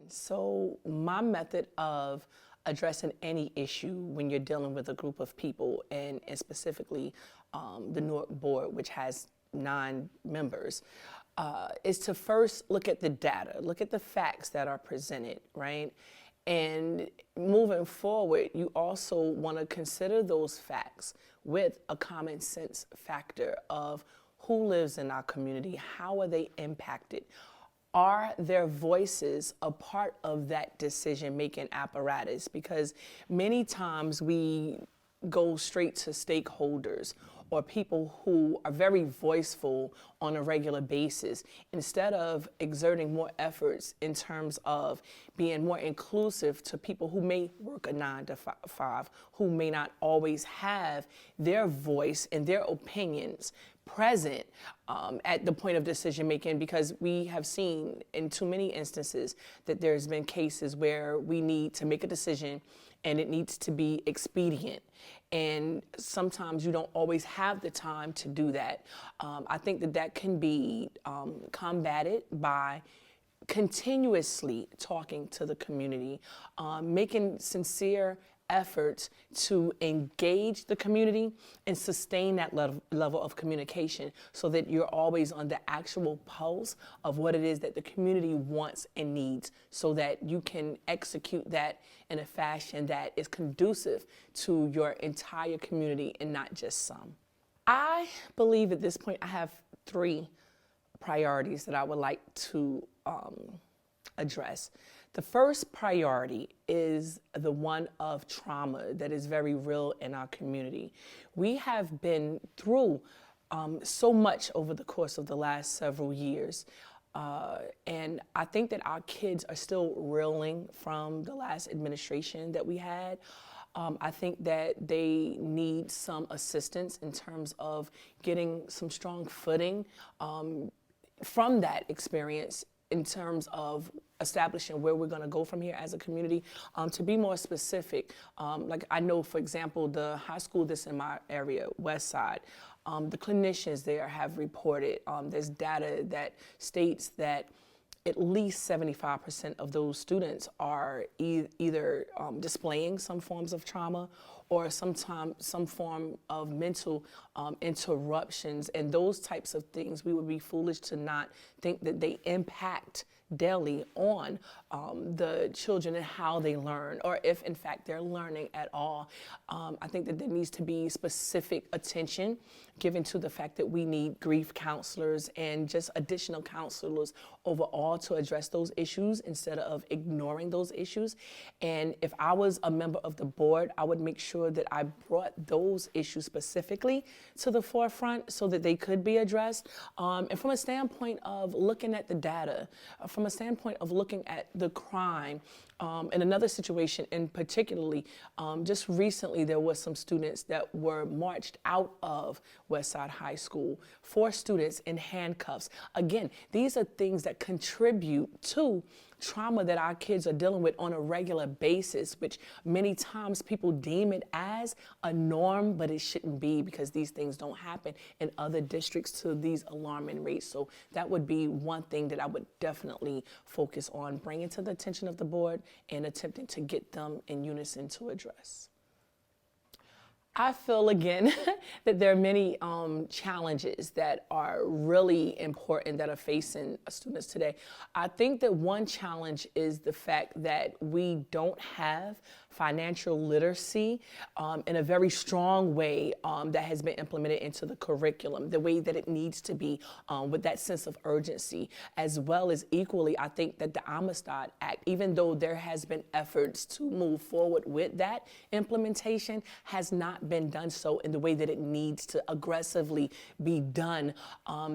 So my method of addressing any issue when you're dealing with a group of people, and specifically the Newark board, which has 9 members, is to first look at the data, look at the facts that are presented, right? And moving forward, you also want to consider those facts with a common sense factor of who lives in our community, how are they impacted? Are their voices a part of that decision-making apparatus? Because many times we go straight to stakeholders or people who are very voiceful on a regular basis instead of exerting more efforts in terms of being more inclusive to people who may work a 9 to 5, who may not always have their voice and their opinions present at the point of decision making, because we have seen in too many instances that there's been cases where we need to make a decision and it needs to be expedient. And sometimes you don't always have the time to do that. I think that can be combated by continuously talking to the community, making sincere efforts to engage the community and sustain that level of communication so that you're always on the actual pulse of what it is that the community wants and needs, so that you can execute that in a fashion that is conducive to your entire community and not just some. I believe at this point I have 3 priorities that I would like to address. The first priority is the one of trauma that is very real in our community. We have been through so much over the course of the last several years. And I think that our kids are still reeling from the last administration that we had. I think that they need some assistance in terms of getting some strong footing from that experience in terms of establishing where we're going to go from here as a community. To be more specific, like I know, for example, the high school that's in my area, West Side, the clinicians there have reported, there's data that states that at least 75% of those students are either displaying some forms of trauma or some form of mental interruptions, and those types of things. We would be foolish to not think that they impact daily on the children and how they learn, or if in fact they're learning at all. I think that there needs to be specific attention given to the fact that we need grief counselors and just additional counselors overall to address those issues instead of ignoring those issues. And if I was a member of the board, I would make sure that I brought those issues specifically to the forefront so that they could be addressed. And from a standpoint of looking at the data, from a standpoint of looking at the crime, in another situation in particularly, just recently there was some students that were marched out of Westside High School, 4 students in handcuffs. Again, these are things that contribute to trauma that our kids are dealing with on a regular basis, which many times people deem it as a norm, but it shouldn't be, because these things don't happen in other districts to these alarming rates. So that would be one thing that I would definitely focus on bringing to the attention of the board and attempting to get them in unison to address. I feel, again, that there are many challenges that are really important that are facing students today. I think that one challenge is the fact that we don't have financial literacy in a very strong way that has been implemented into the curriculum, the way that it needs to be, with that sense of urgency, as well as equally, I think that the Amistad Act, even though there has been efforts to move forward with that implementation, has not been done so in the way that it needs to aggressively be done.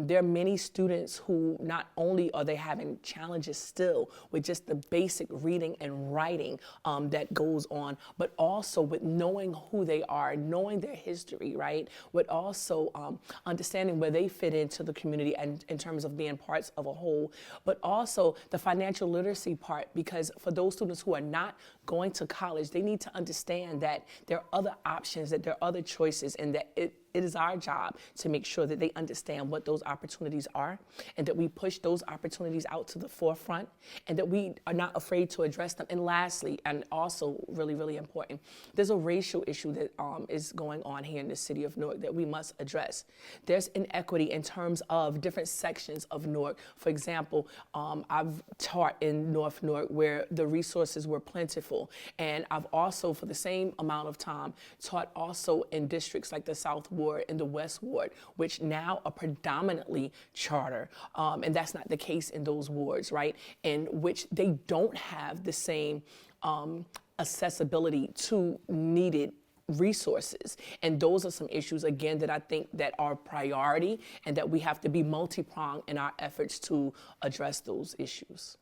There are many students who not only are they having challenges still with just the basic reading and writing that goes on, but also with knowing who they are, knowing their history, right? With also understanding where they fit into the community and in terms of being parts of a whole, but also the financial literacy part, because for those students who are not going to college, they need to understand that there are other options, that there are other choices, and that it is our job to make sure that they understand what those opportunities are, and that we push those opportunities out to the forefront, and that we are not afraid to address them. And lastly, and also really, really important, there's a racial issue that is going on here in the city of Newark that we must address. There's inequity in terms of different sections of Newark. For example, I've taught in North Newark where the resources were plentiful, and I've also, for the same amount of time, taught also in districts like the South Ward and the West Ward, which now are predominantly charter, and that's not the case in those wards, right? In which they don't have the same accessibility to needed resources. And those are some issues, again, that I think that are priority, and that we have to be multi-pronged in our efforts to address those issues.